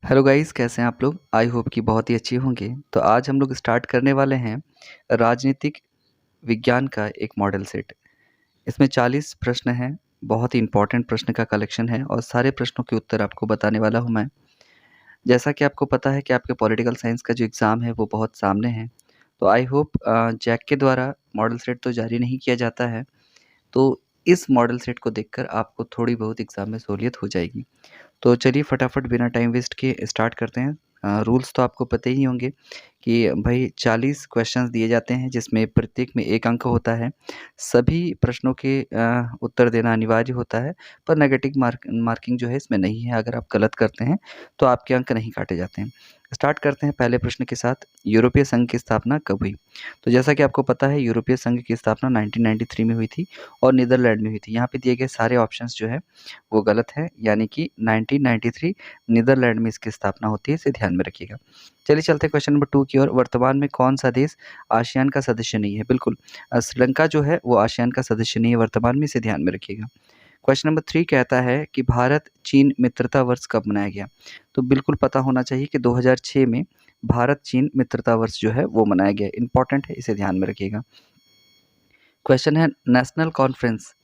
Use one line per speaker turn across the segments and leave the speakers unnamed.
Hello guys, कैसे हैं आप लोग? आई होप कि बहुत ही अच्छे होंगे। तो आज हम लोग स्टार्ट करने वाले हैं राजनीतिक विज्ञान का एक मॉडल सेट। इसमें 40 प्रश्न हैं, बहुत ही इम्पोर्टेंट प्रश्न का कलेक्शन है और सारे प्रश्नों के उत्तर आपको बताने वाला हूँ मैं। जैसा कि आपको पता है कि आपके पॉलिटिकल साइंस का जो एग्ज़ाम है वो बहुत सामने है। तो आई होप जैक के द्वारा मॉडल सेट तो जारी नहीं किया जाता है, तो इस मॉडल सेट को देखकर आपको थोड़ी बहुत एग्ज़ाम में सहूलियत हो जाएगी। तो चलिए फटाफट बिना टाइम वेस्ट किए स्टार्ट करते हैं। रूल्स तो आपको पते ही होंगे कि भाई 40 क्वेश्चंस दिए जाते हैं जिसमें प्रत्येक में 1 अंक होता है। सभी प्रश्नों के उत्तर देना अनिवार्य होता है, पर नेगेटिव मार्किंग जो है इसमें नहीं है। अगर आप गलत करते हैं तो आपके अंक नहीं काटे जाते हैं। स्टार्ट करते हैं पहले प्रश्न के साथ, यूरोपीय संघ की स्थापना कब हुई? तो जैसा कि आपको पता है यूरोपीय संघ की स्थापना 1993 में हुई थी और नीदरलैंड में हुई थी। यहाँ पे दिए गए सारे ऑप्शंस जो है वो गलत है, यानी कि 1993 नीदरलैंड में इसकी स्थापना होती है, इसे ध्यान में रखिएगा। चलिए चलते हैं क्वेश्चन नंबर 2 की ओर। वर्तमान में कौन-सा देश आसियान का सदस्य नहीं है? बिल्कुल श्रीलंका जो है वो आसियान का सदस्य नहीं है वर्तमान में, इसे ध्यान में रखिएगा। क्वेश्चन नंबर 3 कहता है कि भारत-चीन मित्रता वर्ष कब मनाया गया? तो बिल्कुल पता होना चाहिए कि 2006 में भारत-चीन मित्रता वर्ष जो है वो मनाया गया। इम्पोर्टेंट है, इसे ध्यान में रखिएगा। क्वेश्चन है नेशनल कॉन्फ्रेंस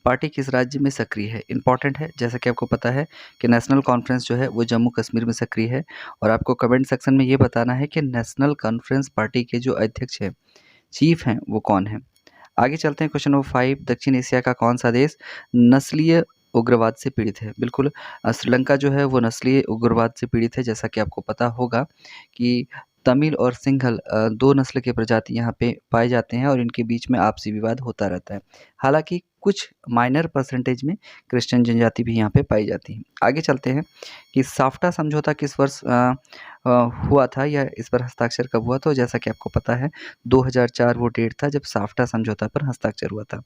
पार्टी किस राज्य में सक्रिय है? इम्पॉर्टेंट है, जैसा कि आपको पता है कि नेशनल कॉन्फ्रेंस जो है वो जम्मू कश्मीर में सक्रिय है और आपको कमेंट सेक्शन में ये बताना है कि नेशनल कॉन्फ्रेंस पार्टी के जो अध्यक्ष हैं, चीफ हैं, वो कौन हैं? आगे चलते हैं क्वेश्चन नंबर 5, दक्षिण एशिया का कौन सा देश नस्लीय उग्रवाद से पीड़ित है? बिल्कुल श्रीलंका जो है वो नस्लीय उग्रवाद से पीड़ित है। जैसा कि आपको पता होगा कि तमिल और सिंघल 2 नस्ल के प्रजाति यहाँ पे पाए जाते हैं और इनके बीच में आपसी विवाद होता रहता है। हालाँकि कुछ माइनर परसेंटेज में क्रिश्चियन जनजाति भी यहाँ पे पाई जाती है। आगे चलते हैं कि साफ्टा समझौता किस वर्ष हुआ था या इस पर हस्ताक्षर कब हुआ? तो जैसा कि आपको पता है 2004 वो डेट था जब साफ्टा समझौता पर हस्ताक्षर हुआ था।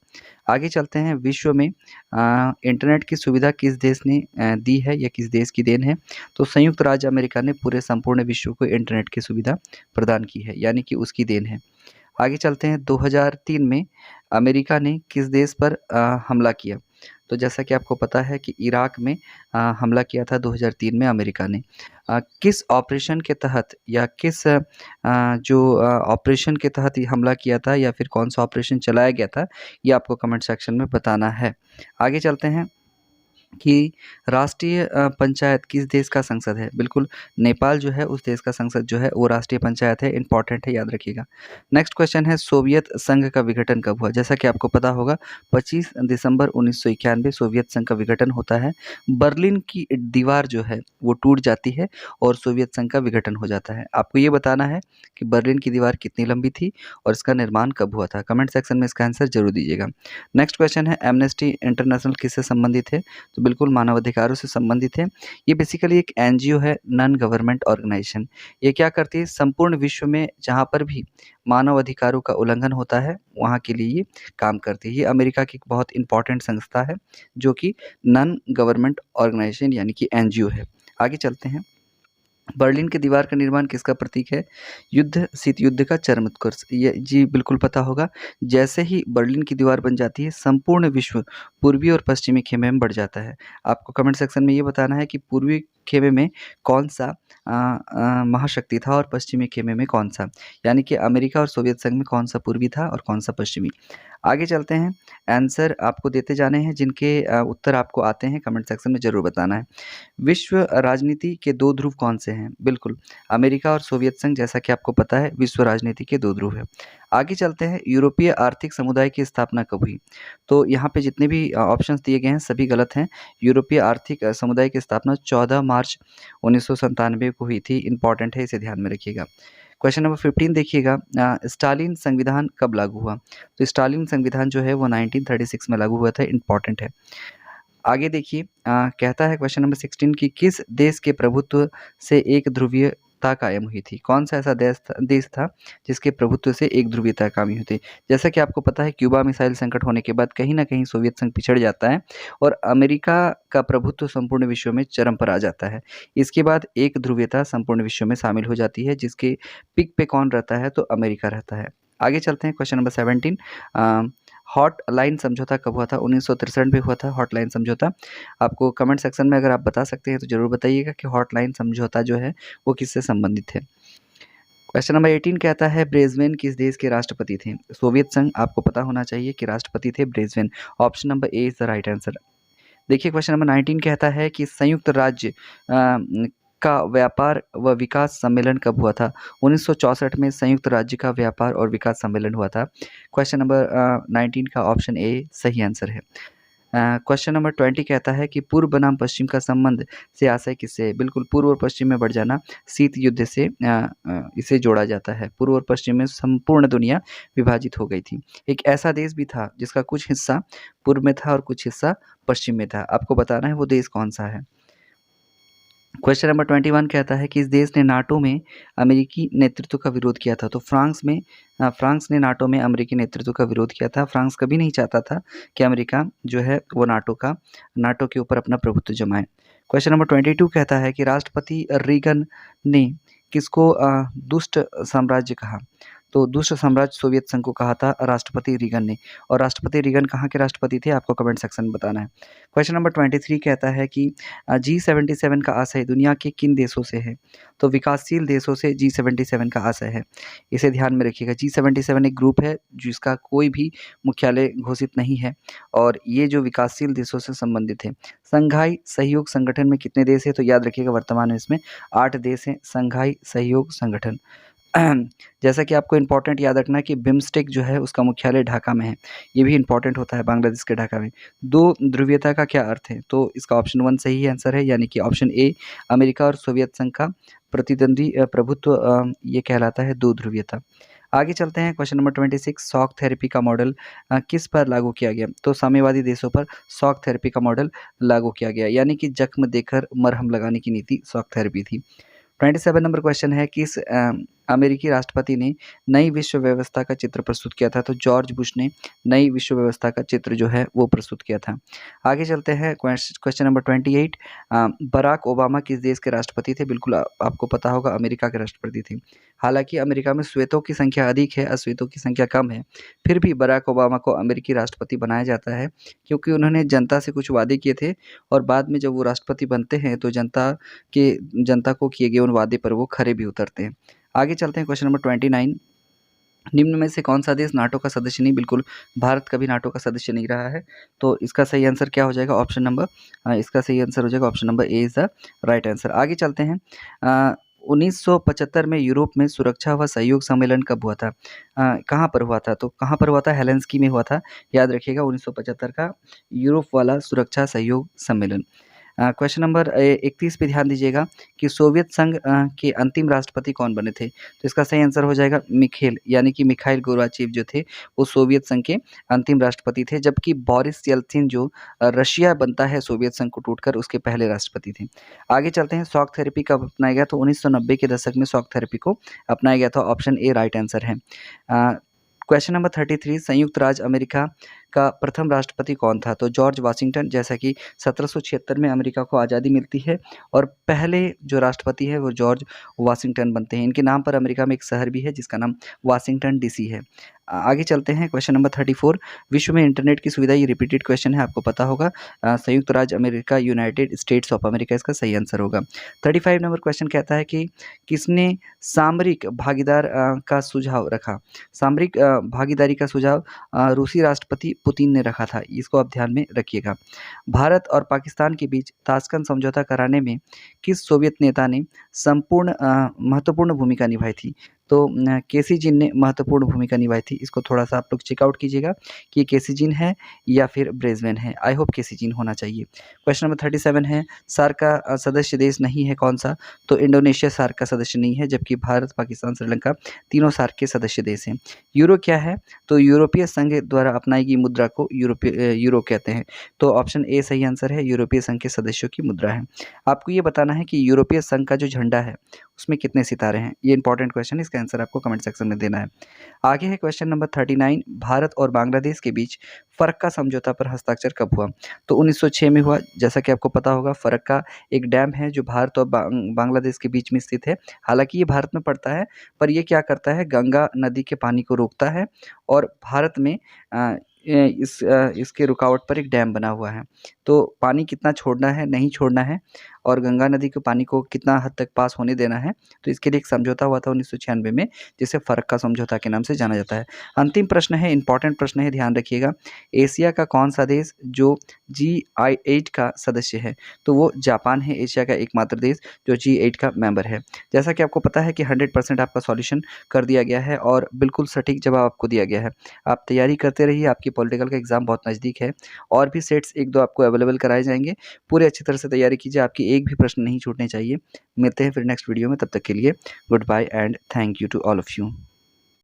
आगे चलते हैं, विश्व में इंटरनेट की सुविधा किस देश ने दी है या किस देश की देन है? तो संयुक्त राज्य अमेरिका ने पूरे संपूर्ण विश्व को इंटरनेट की सुविधा प्रदान की है, यानी कि उसकी देन है। आगे चलते हैं, 2003 में अमेरिका ने किस देश पर हमला किया? तो जैसा कि आपको पता है कि इराक में हमला किया था 2003 में अमेरिका ने। किस ऑपरेशन के तहत या किस ऑपरेशन के तहत ये हमला किया था या फिर कौन-सा ऑपरेशन चलाया गया था, ये आपको कमेंट सेक्शन में बताना है। आगे चलते हैं कि राष्ट्रीय पंचायत किस देश का संसद है? बिल्कुल नेपाल जो है उस देश का संसद जो है वो राष्ट्रीय पंचायत है, इम्पोर्टेंट है, याद रखिएगा। नेक्स्ट क्वेश्चन है, सोवियत संघ का विघटन कब हुआ? जैसा कि आपको पता होगा 25 दिसंबर 1991 सोवियत संघ का विघटन होता है। बर्लिन की दीवार जो है वो टूट जाती है और सोवियत संघ का विघटन हो जाता है। आपको ये बताना है कि बर्लिन की दीवार कितनी लंबी थी और इसका निर्माण कब हुआ था? कमेंट सेक्शन में इसका आंसर ज़रूर दीजिएगा। नेक्स्ट क्वेश्चन है, एमनेस्टी इंटरनेशनल किससे संबंधित है? तो बिल्कुल मानव अधिकारों से संबंधित है। ये बेसिकली एक एनजीओ है, नॉन गवर्नमेंट ऑर्गेनाइजेशन। ये क्या करती है, संपूर्ण विश्व में जहाँ पर भी मानव अधिकारों का उल्लंघन होता है, वहाँ के लिए ये काम करती है। ये अमेरिका की एक बहुत इम्पोर्टेंट संस्था है, जो कि नॉन गवर्नमेंट ऑर्गेनाइजेशन यानी कि एनजीओ है। आगे चलते हैं, बर्लिन की दीवार का निर्माण किसका प्रतीक है? युद्ध, शीत युद्ध का चरम उत्कर्ष। ये जी बिल्कुल पता होगा। जैसे ही बर्लिन की दीवार बन जाती है, संपूर्ण विश्व पूर्वी और पश्चिमी खेमे में बढ़ जाता है। आपको कमेंट सेक्शन में ये बताना है कि पूर्वी खेमे में कौन-सा महाशक्ति था और पश्चिमी खेमे में कौन-सा? यानी कि अमेरिका और सोवियत संघ में कौन-सा पूर्वी था और कौन-सा पश्चिमी? आगे चलते हैं, आंसर आपको देते जाने हैं, जिनके उत्तर आपको आते हैं कमेंट सेक्शन में ज़रूर बताना है। विश्व राजनीति के 2 ध्रुव कौन-से हैं? बिल्कुल, अमेरिका और सोवियत संघ, जैसा कि आपको पता है विश्व राजनीति के 2 ध्रुव हैं। आगे चलते हैं, यूरोपीय आर्थिक समुदाय की स्थापना कब हुई? तो यहाँ पे जितने भी ऑप्शंस दिए गए हैं सभी गलत हैं। यूरोपीय आर्थिक समुदाय की स्थापना 14 मार्च 1997 को हुई थी। इम्पोर्टेंट है, इसे ध्यान में रखिएगा। क्वेश्चन नंबर 15 देखिएगा, स्टालिन संविधान कब लागू हुआ? तो स्टालिन संविधान जो है वो 1936 में लागू हुआ था, इम्पोर्टेंट है। आगे देखिए, कहता है क्वेश्चन नंबर 16 कि किस देश के प्रभुत्व से एक ध्रुवीयता कायम हुई थी? कौन-सा ऐसा देश था जिसके प्रभुत्व से एक ध्रुवीयता कायम हुई थी? जैसा कि आपको पता है क्यूबा मिसाइल संकट होने के बाद कहीं न कहीं सोवियत संघ पिछड़ जाता है और अमेरिका का प्रभुत्व संपूर्ण विश्व में चरम पर आ जाता है। इसके बाद एक ध्रुवीयता संपूर्ण विश्व में शामिल हो जाती है, जिसके पीक पे कौन रहता है? तो अमेरिका रहता है। आगे चलते हैं, क्वेश्चन नंबर 17, अ, हॉट लाइन समझौता कब हुआ था? 1963 में हुआ था हॉट लाइन समझौता। आपको कमेंट सेक्शन में अगर आप बता सकते हैं तो ज़रूर बताइएगा कि हॉट लाइन समझौता जो है वो किससे संबंधित है। क्वेश्चन नंबर 18 कहता है ब्रेजवेन किस देश के राष्ट्रपति थे? सोवियत संघ। आपको पता होना चाहिए कि राष्ट्रपति थे ब्रेजवेन। Option number A is the right answer. देखिए क्वेश्चन नंबर 19 कहता है कि संयुक्त राज्य का व्यापार व विकास सम्मेलन कब हुआ था? 1964 में संयुक्त राज्य का व्यापार और विकास सम्मेलन हुआ था। क्वेश्चन नंबर 19 का ऑप्शन ए सही आंसर है। क्वेश्चन नंबर 20 कहता है कि पूर्व बनाम पश्चिम का संबंध से आशय किससे है? बिल्कुल, पूर्व और पश्चिम में बढ़ जाना शीत युद्ध से इसे जोड़ा जाता है। पूर्व और पश्चिम में संपूर्ण दुनिया विभाजित हो गई थी। एक ऐसा देश भी था जिसका कुछ हिस्सा पूर्व में था और कुछ हिस्सा पश्चिम में था। आपको बताना है वो देश कौन सा है। क्वेश्चन नंबर 21 कहता है कि इस देश ने नाटो में अमेरिकी नेतृत्व का विरोध किया था। तो फ्रांस ने नाटो में अमेरिकी नेतृत्व का विरोध किया था। फ्रांस कभी नहीं चाहता था कि अमेरिका जो है वो नाटो के ऊपर अपना प्रभुत्व जमाए। क्वेश्चन नंबर 22 कहता है कि राष्ट्रपति रीगन ने किसको दुष्ट साम्राज्य कहा? तो दुष्ट साम्राज्य सोवियत संघ को कहा था राष्ट्रपति रीगन ने। और राष्ट्रपति रीगन कहाँ के राष्ट्रपति थे? आपको कमेंट सेक्शन में बताना है। क्वेश्चन नंबर 23 कहता है कि G77 का आशय दुनिया के किन देशों से है? तो विकासशील देशों से G77 का आशय है। इसे ध्यान में रखिएगा। G77 एक ग्रुप है जिसका कोई भी मुख्यालय घोषित नहीं है और ये जो विकासशील देशों से संबंधित है। संघाई सहयोग संगठन में कितने देश हैं? तो याद रखिएगा वर्तमान में इसमें 8 देश हैं संघाई सहयोग संगठन। जैसा कि आपको इम्पोर्टेंट याद रखना है कि बिम्स्टेक जो है उसका मुख्यालय ढाका में है। ये भी इम्पोर्टेंट होता है बांग्लादेश के ढाका में। दो ध्रुवीयता का क्या अर्थ है? तो इसका ऑप्शन 1 सही आंसर है, यानी कि ऑप्शन ए अमेरिका और सोवियत संघ का प्रतिद्वंदी प्रभुत्व ये कहलाता है दो ध्रुवीयता। आगे चलते हैं। क्वेश्चन नंबर 26 शॉक थेरेपी का मॉडल किस पर लागू किया गया? तो साम्यवादी देशों पर शॉक थेरेपी का मॉडल लागू किया गया, यानी कि जख्म देकर मरहम लगाने की नीति शॉक थेरेपी थी। 27 नंबर क्वेश्चन है किस अमेरिकी राष्ट्रपति ने नई विश्व व्यवस्था का चित्र प्रस्तुत किया था? तो जॉर्ज बुश ने नई विश्व व्यवस्था का चित्र जो है वो प्रस्तुत किया था। आगे चलते हैं। क्वेश्चन नंबर 28 बराक ओबामा किस देश के राष्ट्रपति थे? बिल्कुल आपको पता होगा अमेरिका के राष्ट्रपति थे। हालांकि अमेरिका में श्वेतों की संख्या अधिक है, अश्वेतों की संख्या कम है, फिर भी बराक ओबामा को अमेरिकी राष्ट्रपति बनाया जाता है क्योंकि उन्होंने जनता से कुछ वादे किए थे और बाद में जब वो राष्ट्रपति बनते हैं तो जनता को किए गए उन वादे पर वो खरे भी उतरते हैं। आगे चलते हैं। क्वेश्चन नंबर 29 निम्न में से कौन सा देश नाटो का सदस्य नहीं? बिल्कुल, भारत कभी नाटो का सदस्य नहीं रहा है। तो इसका सही आंसर क्या हो जाएगा? इसका सही आंसर हो जाएगा option number A is the right answer. आगे चलते हैं। 1975 में यूरोप में सुरक्षा व सहयोग सम्मेलन कब हुआ था? कहाँ पर हुआ था? तो कहाँ पर हुआ था? हेलेंस्की में हुआ था। याद रखिएगा 1975 का यूरोप वाला सुरक्षा सहयोग सम्मेलन। क्वेश्चन नंबर 31 पे ध्यान दीजिएगा कि सोवियत संघ के अंतिम राष्ट्रपति कौन बने थे? तो इसका सही आंसर हो जाएगा मिखाइल गोर्बाचेव जो थे वो सोवियत संघ के अंतिम राष्ट्रपति थे, जबकि बोरिस येल्त्सिन जो रशिया बनता है सोवियत संघ को टूटकर उसके पहले राष्ट्रपति थे। आगे चलते हैं। शॉक थेरेपी कब अपनाया गया? तो 1990 के दशक में शॉक थेरेपी को अपनाया गया था। ऑप्शन ए राइट आंसर है। क्वेश्चन नंबर 33 संयुक्त राज्य अमेरिका का प्रथम राष्ट्रपति कौन था? तो जॉर्ज वाशिंगटन। जैसा कि 1776 में अमेरिका को आज़ादी मिलती है और पहले जो राष्ट्रपति है वो जॉर्ज वाशिंगटन बनते हैं। इनके नाम पर अमेरिका में एक शहर भी है जिसका नाम वाशिंगटन डीसी है। आगे चलते हैं। क्वेश्चन नंबर 34 विश्व में इंटरनेट की सुविधा, ये रिपीटेड क्वेश्चन है, आपको पता होगा। संयुक्त राज्य America, United states of America इसका सही आंसर होगा। 35 नंबर क्वेश्चन कहता है कि किसने सामरिक भागीदार का सुझाव रखा? सामरिक भागीदारी का सुझाव रूसी राष्ट्रपति पुतिन ने रखा था। इसको आप ध्यान में रखिएगा। भारत और पाकिस्तान के बीच ताशकंद समझौता कराने में किस सोवियत नेता ने महत्वपूर्ण भूमिका निभाई थी? तो केसीजिन ने महत्वपूर्ण भूमिका निभाई थी। इसको थोड़ा सा आप लोग चेकआउट कीजिएगा कि केसीजिन है या फिर ब्रेजवेन है। आई होप केसीजिन होना चाहिए। क्वेश्चन नंबर 37 है सार्क का सदस्य देश नहीं है कौन सा? तो इंडोनेशिया सार्क का सदस्य नहीं है, जबकि भारत, पाकिस्तान, श्रीलंका तीनों सार्क के सदस्य देश हैं। यूरो क्या है? तो यूरोपीय संघ द्वारा अपनाई गई मुद्रा को यूरो कहते हैं। तो ऑप्शन ए सही आंसर है, यूरोपीय संघ के सदस्यों की मुद्रा है। आपको ये बताना है कि यूरोपीय संघ का जो झंडा है उसमें कितने सितारे हैं? ये इंपॉर्टेंट क्वेश्चन है, इसका आंसर आपको कमेंट सेक्शन में देना है। आगे है क्वेश्चन नंबर 39 भारत और बांग्लादेश के बीच फरक्का समझौता पर हस्ताक्षर कब हुआ? तो 1906 में हुआ। जैसा कि आपको पता होगा फरक्का एक डैम है जो भारत और बांग्लादेश के बीच में स्थित है। हालांकि ये भारत में पड़ता है पर ये क्या करता है, गंगा नदी के पानी को रोकता है और भारत में इसके रुकावट पर एक डैम बना हुआ है। तो पानी कितना छोड़ना है, नहीं छोड़ना है और गंगा नदी के पानी को कितना हद तक पास होने देना है, तो इसके लिए एक समझौता हुआ था 1996 में, जिसे फ़रक्का समझौता के नाम से जाना जाता है। अंतिम प्रश्न है, इम्पोर्टेंट प्रश्न है, ध्यान रखिएगा। एशिया का कौन-सा देश जो G8 का सदस्य है? तो वो जापान है, एशिया का एकमात्र देश जो G8 का मेंबर है। जैसा कि आपको पता है कि 100% आपका सॉल्यूशन कर दिया गया है और बिल्कुल सटीक जवाब आपको दिया गया है। आप तैयारी करते रहिए, आपकी पॉलिटिकल का एग्ज़ाम बहुत नज़दीक है और भी सेट्स 1-2 आपको अवेलेबल कराए जाएँगे। पूरे अच्छी तरह से तैयारी कीजिए, आपकी एक भी प्रश्न नहीं छूटने चाहिए। मिलते हैं फिर नेक्स्ट वीडियो में, तब तक के लिए goodbye and thank you to all of you.